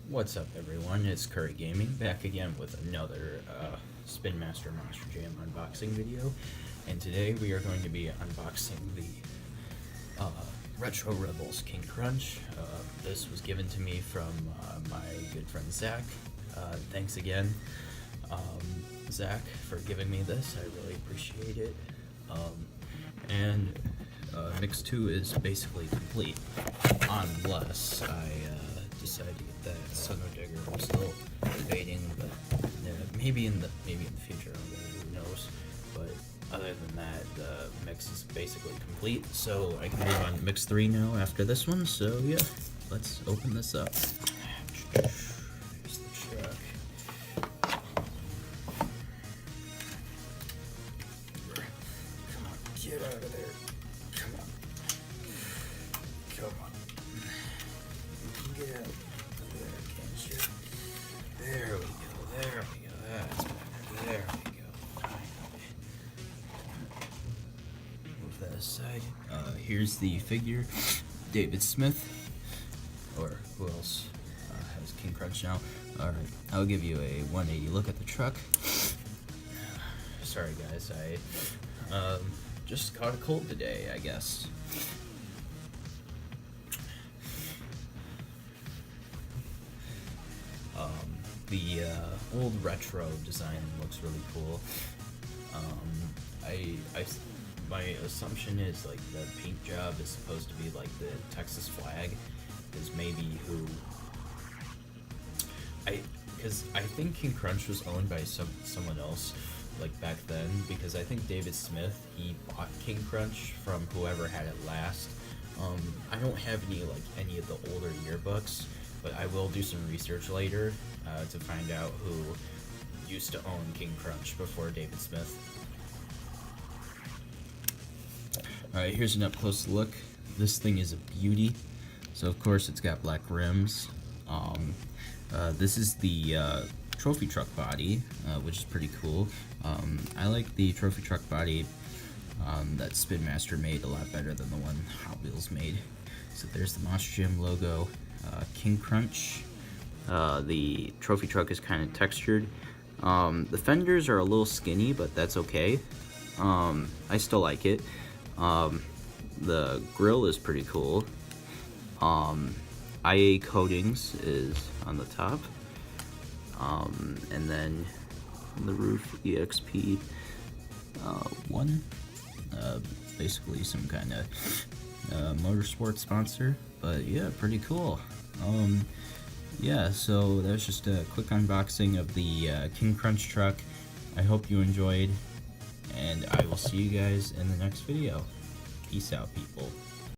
What's up, everyone? It's Curry Gaming back again with another Spin Master Monster Jam unboxing video, and today we are going to be unboxing the Retro Rebels King Krunch. This was given to me from my good friend Zach. Thanks again, Zach, for giving me this. I really appreciate it. And Mix 2 is basically complete, unless I decide to get that Summer Digger. I'm still debating, but maybe in the future, who knows. But other than that, the mix is basically complete, so I can move on to Mix 3 now after this one. So yeah, let's open this up. Here's the truck. Come on, get out of there. Come on. Come on. Get out of there, can't you? There we go, there we go, that's better, there we go. Move that aside. Here's the figure, David Smith, or who else has King Krunch now? Alright, I'll give you a 180 look at the truck. Sorry guys, I just caught a cold today, I guess. The old retro design looks really cool. My assumption is like the paint job is supposed to be like the Texas flag, is maybe who because I think King Krunch was owned by someone else like back then, because I think David Smith, he bought King Krunch from whoever had it last. I don't have any of the older yearbooks, but I will do some research later to find out who used to own King Krunch before David Smith. Alright, here's an up-close look. This thing is a beauty. So of course it's got black rims. This is the trophy truck body, which is pretty cool. I like the trophy truck body that Spin Master made a lot better than the one Hot Wheels made. So there's the Monster Jam logo. King Krunch. The trophy truck is kind of textured. The fenders are a little skinny, but that's okay. I still like it. The grill is pretty cool. IA coatings is on the top. And then on the roof, EXP 1. Basically some kind of motorsport sponsor, but yeah, pretty cool. Yeah, so that was just a quick unboxing of the King Krunch truck. I hope you enjoyed, and I will see you guys in the next video. Peace out, people.